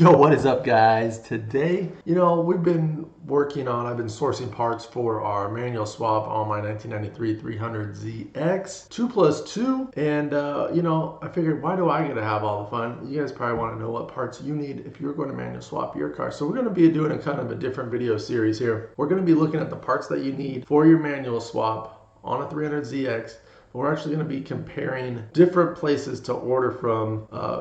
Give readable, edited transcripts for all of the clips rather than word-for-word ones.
Yo, what is up, guys? Today, we've been I've been sourcing parts for our manual swap on my 1993 300ZX 2+2. And, I figured, why do I get to have all the fun? You guys probably want to know what parts you need if you're going to manual swap your car. So we're going to be doing a kind of a different video series here. We're going to be looking at the parts that you need for your manual swap on a 300ZX. We're actually going to be comparing different places to order from,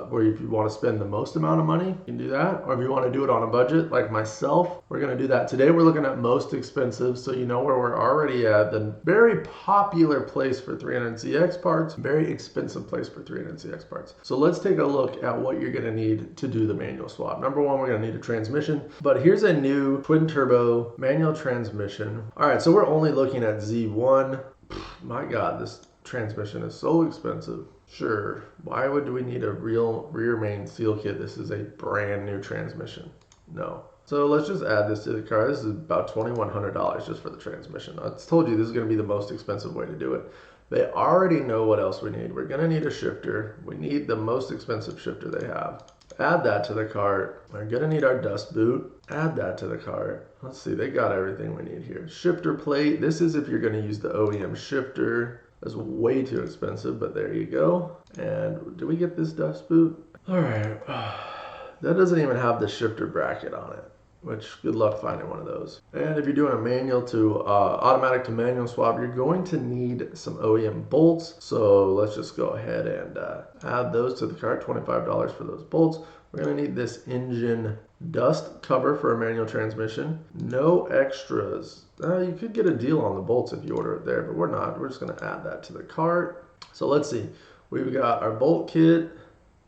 where if you want to spend the most amount of money, you can do that. Or if you want to do it on a budget like myself, we're going to do that. Today we're looking at most expensive, so you know where we're already at. The very popular place for 300ZX parts, very expensive place for 300ZX parts. So let's take a look at what you're going to need to do the manual swap. Number one, we're going to need a transmission. But here's a new twin turbo manual transmission. All right, so we're only looking at Z1. My God, this transmission is so expensive. Sure, why would we need a real rear main seal kit? This is a brand new transmission. No. So let's just add this to the car. This is about $2,100 just for the transmission. I told you this is going to be the most expensive way to do it. They already know what else we need. We're going to need a shifter. We need the most expensive shifter they have. Add that to the cart. We're going to need our dust boot. Add that to the cart. Let's see, they got everything we need here. Shifter plate. This is if you're going to use the OEM shifter. That's way too expensive, but there you go. And do we get this dust boot? All right. That doesn't even have the shifter bracket on it, which good luck finding one of those. And if you're doing a manual to automatic to manual swap, you're going to need some OEM bolts. So let's just go ahead and add those to the cart, $25 for those bolts. We're going to need this engine dust cover for a manual transmission. No extras. You could get a deal on the bolts if you order it there, but we're not. We're just going to add that to the cart. So let's see. We've got our bolt kit,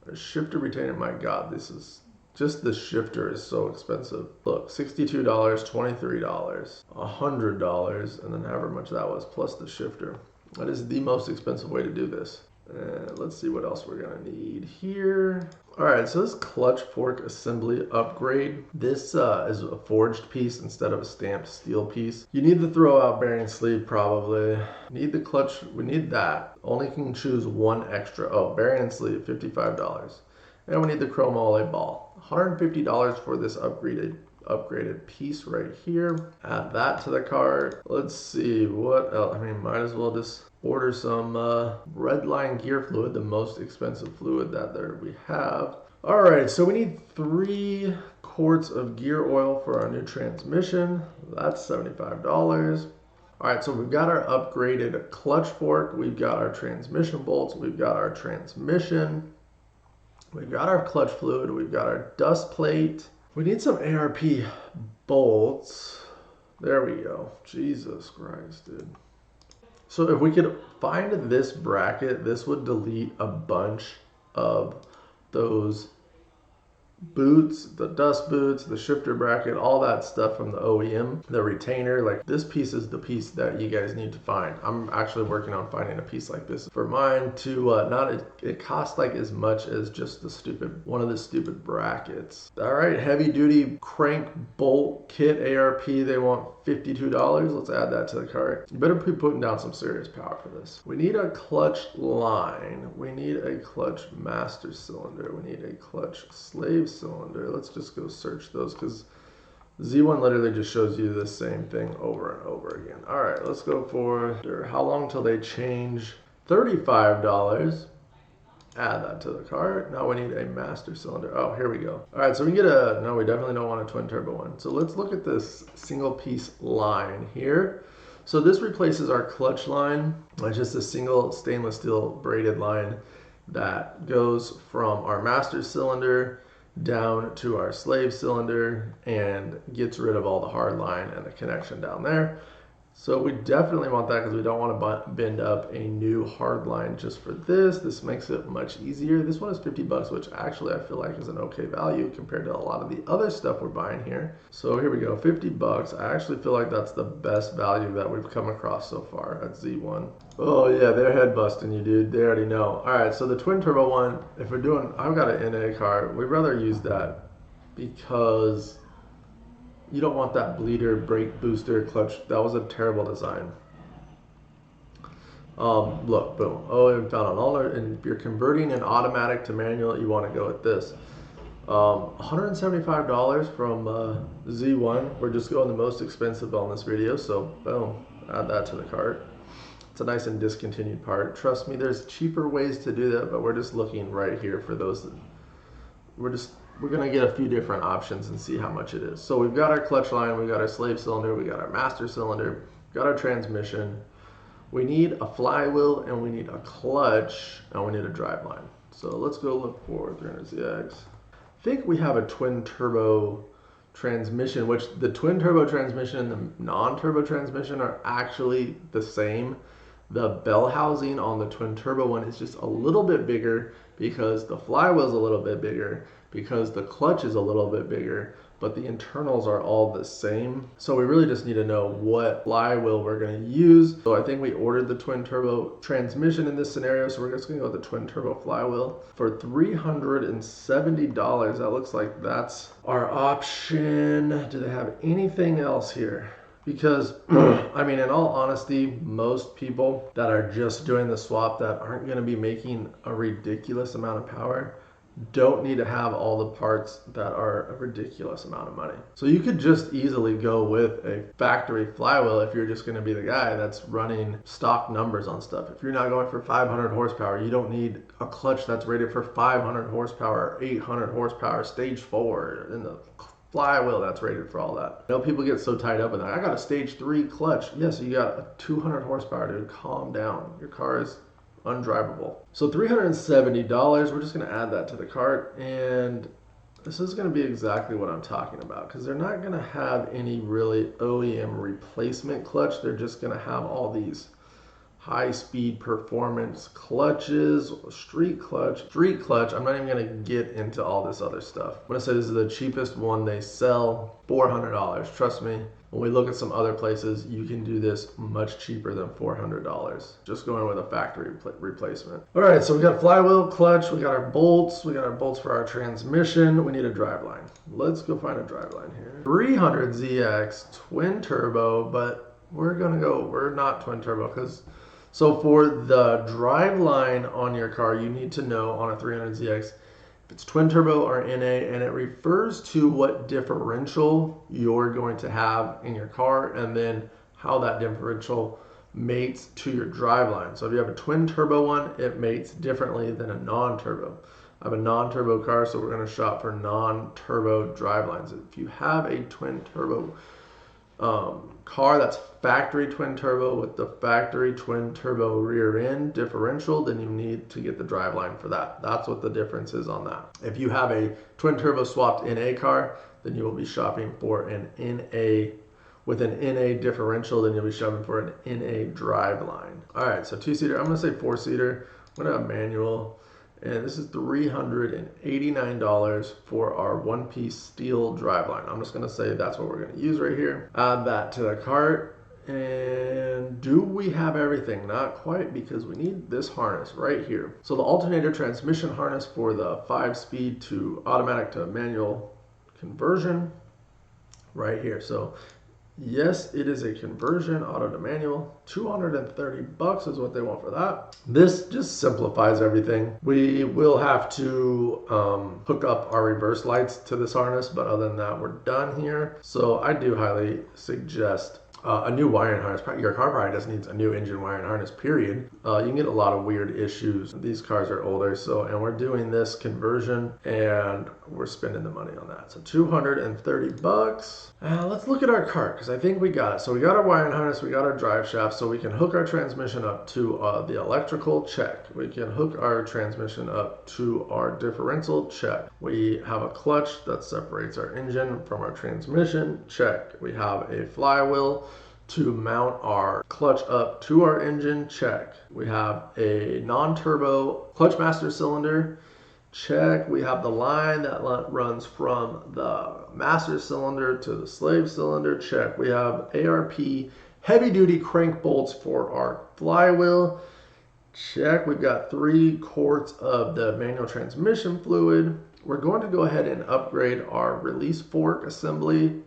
our shifter retainer. My God, this is just the shifter is so expensive. Look, $62, $23, $100, and then however much that was plus the shifter. That is the most expensive way to do this. Let's see what else we're gonna need here. All right, so this clutch fork assembly upgrade. This is a forged piece instead of a stamped steel piece. You need the throw out bearing sleeve probably. Need the clutch, we need that. Only can choose one extra. Oh, bearing and sleeve, $55. And we need the chrome alloy ball. $150 for this upgraded piece right here. Add that to the cart. Let's see what else. I mean, might as well just order some Redline gear fluid, the most expensive fluid that we have. All right, so we need 3 quarts of gear oil for our new transmission. That's $75. All right, so we've got our upgraded clutch fork. We've got our transmission bolts. We've got our transmission. We've got our clutch fluid. We've got our dust plate. We need some ARP bolts. There we go. Jesus Christ, dude. So if we could find this bracket, this would delete a bunch of those boots, the dust boots, the shifter bracket, all that stuff from the OEM, the retainer. Like, this piece is the piece that you guys need to find. I'm actually working on finding a piece like this for mine to it costs like as much as just one of the stupid brackets. All right, heavy duty crank bolt kit ARP, they want $52. Let's add that to the cart. You better be putting down some serious power for this. We need a clutch line. We need a clutch master cylinder. We need a clutch slave cylinder. Let's just go search those because Z1 literally just shows you the same thing over and over again. All right, let's go for how long till they change? $35. Add that to the cart. Now we need a master cylinder. Oh, here we go. All right, so we can get no, we definitely don't want a twin turbo one. So let's look at this single piece line here. So this replaces our clutch line. It's just a single stainless steel braided line that goes from our master cylinder down to our slave cylinder and gets rid of all the hard line and the connection down there. So we definitely want that because we don't want to bend up a new hard line just for this. This makes it much easier. This one is $50, which actually I feel like is an okay value compared to a lot of the other stuff we're buying here. So here we go, $50. I actually feel like that's the best value that we've come across so far at Z1. Oh yeah, they're head busting you, dude. They already know. All right, so the twin turbo one, if we're doing, I've got an NA car, we'd rather use that because you don't want that bleeder, brake booster, clutch. That was a terrible design. Look, boom. Oh, and found an all. And if you're converting an automatic to manual, you want to go with this. $175 from Z1. We're just going the most expensive on this video, so boom, add that to the cart. It's a nice and discontinued part. Trust me, there's cheaper ways to do that, but we're just looking right here for those. We're gonna get a few different options and see how much it is. So we've got our clutch line, we got our slave cylinder, we got our master cylinder, got our transmission. We need a flywheel and we need a clutch and we need a drive line. So let's go look for 300ZX. I think we have a twin turbo transmission, which the twin turbo transmission and the non-turbo transmission are actually the same. The bell housing on the twin turbo one is just a little bit bigger because the flywheel is a little bit bigger, because the clutch is a little bit bigger, but the internals are all the same. So we really just need to know what flywheel we're going to use. So I think we ordered the twin turbo transmission in this scenario, so we're just going to go with the twin turbo flywheel for $370. That looks like that's our option. Do they have anything else here? Because, I mean, in all honesty, most people that are just doing the swap that aren't going to be making a ridiculous amount of power don't need to have all the parts that are a ridiculous amount of money. So you could just easily go with a factory flywheel if you're just going to be the guy that's running stock numbers on stuff. If you're not going for 500 horsepower, you don't need a clutch that's rated for 500 horsepower, 800 horsepower, stage 4, and the flywheel that's rated for all that. I know people get so tied up in that. I got a stage 3 clutch. Yes, you got a 200 horsepower, dude. Calm down. Your car is undrivable. So $370, we're just going to add that to the cart, and this is going to be exactly what I'm talking about, because they're not going to have any really OEM replacement clutch. They're just going to have all these high-speed performance clutches, street clutch. I'm not even going to get into all this other stuff. I'm going to say this is the cheapest one they sell, $400. Trust me, when we look at some other places, you can do this much cheaper than $400, just going with a factory replacement. All right, so we got flywheel, clutch, we got our bolts for our transmission, we need a drive line. Let's go find a drive line here. 300ZX twin turbo, but we're not twin turbo, because so for the drive line on your car, you need to know on a 300ZX if it's twin turbo or NA, and it refers to what differential you're going to have in your car and then how that differential mates to your drive line. So if you have a twin turbo one, it mates differently than a non-turbo. I have a non-turbo car, so we're going to shop for non-turbo drive lines. If you have a twin turbo car that's factory twin turbo with the factory twin turbo rear end differential, then you need to get the drive line for that. That's what the difference is on that. If you have a twin turbo swapped NA car, then you will be shopping for an NA with an NA differential, then you'll be shopping for an NA drive line. All right, so 2-seater, I'm gonna say 4-seater. I'm gonna have manual. And this is $389 for our one-piece steel driveline. I'm just gonna say that's what we're gonna use right here. Add that to the cart. And do we have everything? Not quite, because we need this harness right here. So the alternator transmission harness for the 5-speed to automatic to manual conversion right here. So yes, it is a conversion, auto to manual. $230 is what they want for that. This just simplifies everything. We will have to hook up our reverse lights to this harness, but other than that, we're done here. So I do highly suggest a new wiring harness. Your car probably just needs a new engine wiring harness, period. You can get a lot of weird issues. These cars are older, and we're doing this conversion and we're spending the money on that. So $230. Let's look at our cart, because I think we got it. So we got our wiring harness, we got our drive shaft, so we can hook our transmission up to the electrical, check. We can hook our transmission up to our differential, check. We have a clutch that separates our engine from our transmission, check. We have a flywheel to mount our clutch up to our engine, check. We have a non-turbo clutch master cylinder, check. We have the line that runs from the master cylinder to the slave cylinder, check. We have ARP heavy duty crank bolts for our flywheel, check. We've got 3 quarts of the manual transmission fluid. We're going to go ahead and upgrade our release fork assembly,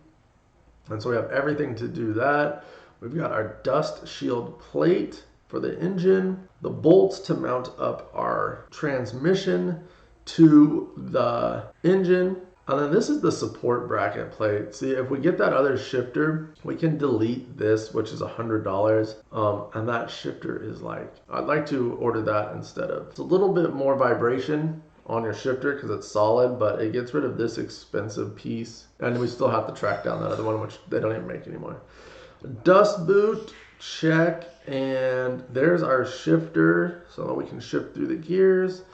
and so we have everything to do that. We've got our dust shield plate for the engine, the bolts to mount up our transmission, to the engine. And then this is the support bracket plate. See, if we get that other shifter, we can delete this, which is $100. And that shifter is like, I'd like to order that instead of. It's a little bit more vibration on your shifter because it's solid, but it gets rid of this expensive piece. And we still have to track down that other one, which they don't even make anymore. Dust boot, check. And there's our shifter so that we can shift through the gears.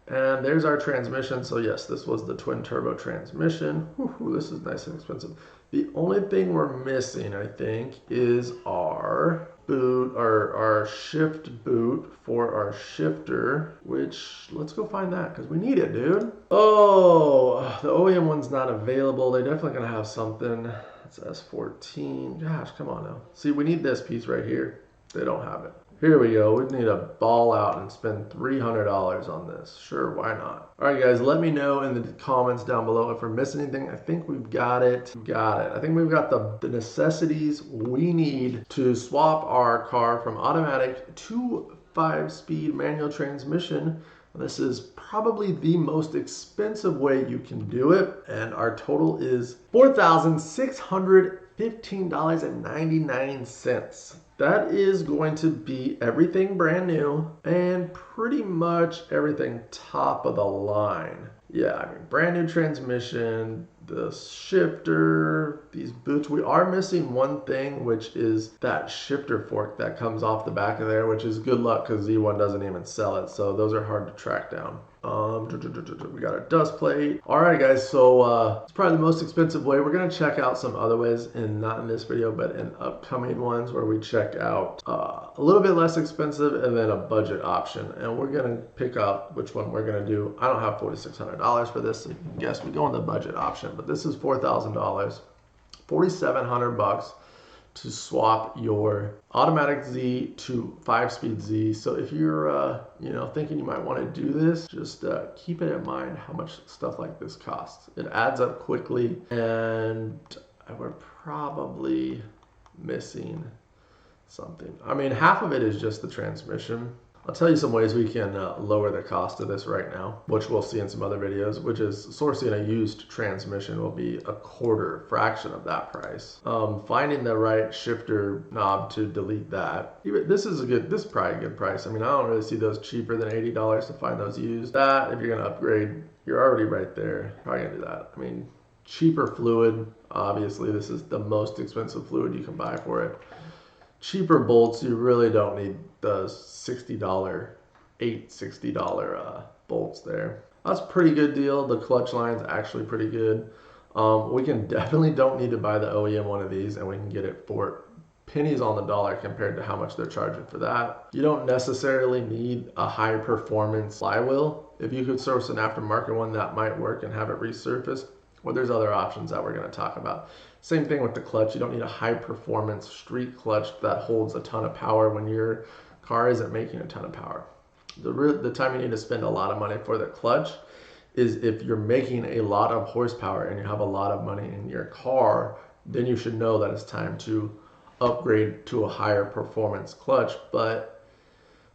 And there's our transmission. So yes, this was the twin turbo transmission. Whew, this is nice and expensive. The only thing we're missing, I think, is our boot, or our shift boot for our shifter, which let's go find that because we need it, dude. Oh, the OEM one's not available. They're definitely gonna have something. It's S14. Gosh, come on now. See, we need this piece right here. They don't have it. Here we go. We need to ball out and spend $300 on this. Sure, why not? All right, guys, let me know in the comments down below if we're missing anything. I think we've got it. I think we've got the necessities we need to swap our car from automatic to 5-speed manual transmission. This is probably the most expensive way you can do it. And our total is $4,615.99. That is going to be everything brand new and pretty much everything top of the line. Yeah, I mean, brand new transmission, the shifter, these boots. We are missing one thing, which is that shifter fork that comes off the back of there, which is good luck because Z1 doesn't even sell it. So those are hard to track down. We got a dust plate. All right, guys, so it's probably the most expensive way. We're gonna check out some other ways, and not in this video, but in upcoming ones where we check out a little bit less expensive and then a budget option. And we're gonna pick up which one we're gonna do. I don't have $4,600 for this, so you can guess we go on the budget option, but this is $4,000, $4,700 to swap your automatic Z to 5-speed Z. So if you're thinking you might want to do this, just keep it in mind how much stuff like this costs. It adds up quickly, and we're probably missing something. I mean, half of it is just the transmission. I'll tell you some ways we can lower the cost of this right now, which we'll see in some other videos, which is sourcing a used transmission will be a fraction of that price. Finding the right shifter knob to delete that. This is probably a good price. I mean, I don't really see those cheaper than $80 to find those used. That, if you're gonna upgrade, you're already right there. Probably gonna do that. I mean, cheaper fluid. Obviously, this is the most expensive fluid you can buy for it. Cheaper bolts, you really don't need the $60 bolts there. That's a pretty good deal. The clutch line's actually pretty good. We definitely don't need to buy the OEM one of these, and we can get it for pennies on the dollar compared to how much they're charging for that. You don't necessarily need a high performance flywheel. If you could source an aftermarket one, that might work and have it resurfaced. Well, there's other options that we're going to talk about. Same thing with the clutch. You don't need a high performance street clutch that holds a ton of power when your car isn't making a ton of power. The time you need to spend a lot of money for the clutch is if you're making a lot of horsepower and you have a lot of money in your car, then you should know that it's time to upgrade to a higher performance clutch. But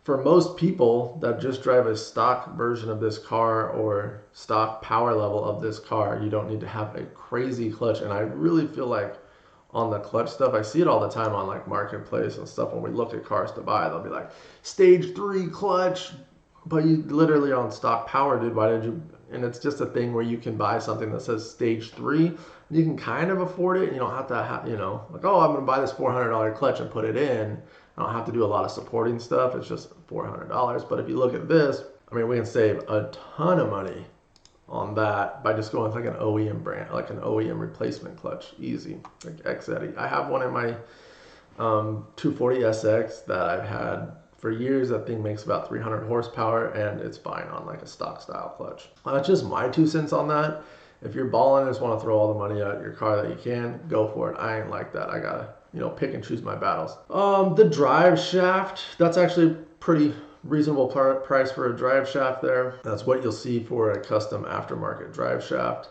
for most people that just drive a stock version of this car or stock power level of this car, you don't need to have a crazy clutch. And I really feel like on the clutch stuff, I see it all the time on like Marketplace and stuff. When we look at cars to buy, they'll be like stage 3 clutch, but you literally on stock power, dude. Why did you? And it's just a thing where you can buy something that says stage 3. You can kind of afford it. And you don't have to like, oh, I'm gonna buy this $400 clutch and put it in. I don't have to do a lot of supporting stuff. It's just $400. But if you look at this, I mean, we can save a ton of money on that by just going with like an OEM brand, like an OEM replacement clutch. Easy, like X-Eddy. I have one in my 240SX that I've had for years. That thing makes about 300 horsepower and it's fine on like a stock style clutch. That's just my 2 cents on that. If you're balling and just want to throw all the money at your car that you can, go for it. I ain't like that. I gotta pick and choose my battles. The Driveshaft, that's actually pretty reasonable price for a Driveshaft there. That's what you'll see for a custom aftermarket Driveshaft.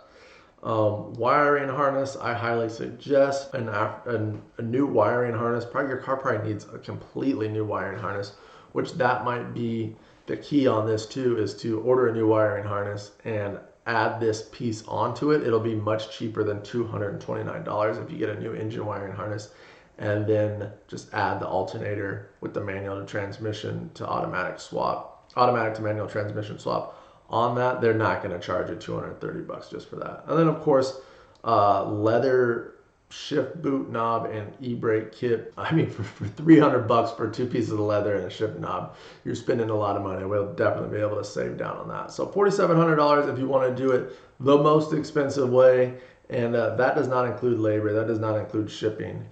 Wiring harness, I highly suggest a new wiring harness. Your car probably needs a completely new wiring harness, which that might be the key on this too is to order a new wiring harness and add this piece onto it. It'll be much cheaper than $229 if you get a new engine wiring harness, and then just add the alternator with the manual to transmission to automatic to manual transmission swap. On that, they're not going to charge you $230 just for that. And then of course, leather shift boot knob and e-brake kit. I mean, for $300 for 2 pieces of leather and a shift knob, you're spending a lot of money. We'll definitely be able to save down on that. So $4,700 if you want to do it the most expensive way, and that does not include labor, that does not include shipping.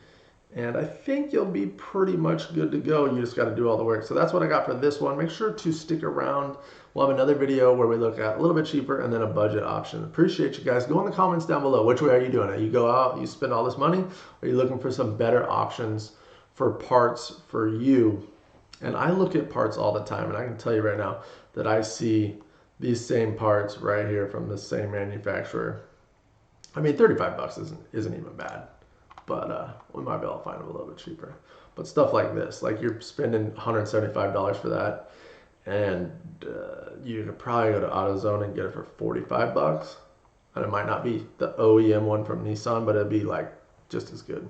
And I think you'll be pretty much good to go. You just got to do all the work. So that's what I got for this one. Make sure to stick around. We'll have another video where we look at a little bit cheaper and then a budget option. Appreciate you guys. Go in the comments down below. Which way are you doing it? You go out, you spend all this money, or are you looking for some better options for parts for you? And I look at parts all the time, and I can tell you right now that I see these same parts right here from the same manufacturer. I mean, $35 isn't even bad. But we might be able to find them a little bit cheaper. But stuff like this, like you're spending $175 for that, and you could probably go to AutoZone and get it for $45. And it might not be the OEM one from Nissan, but it'd be like just as good.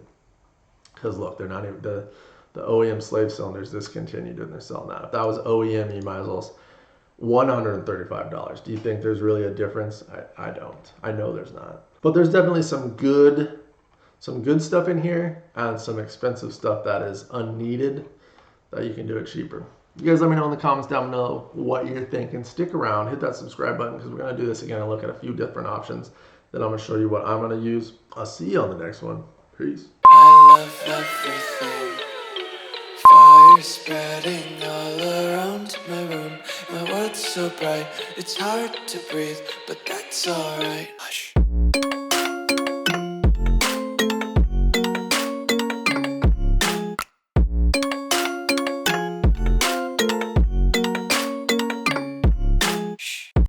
Because look, they're not even the OEM slave cylinders discontinued and they're selling that. If that was OEM, you might as well $135. Do you think there's really a difference? I don't. I know there's not. But there's definitely some good stuff in here and some expensive stuff that is unneeded that you can do it cheaper. You guys let me know in the comments down below what you're thinking. Stick around, hit that subscribe button, because we're going to do this again and look at a few different options. Then I'm going to show you what I'm going to use. I'll see you on the next one. Peace. I love everything. Fire spreading all around my room. My world's so bright, it's hard to breathe, but that's alright. Hush.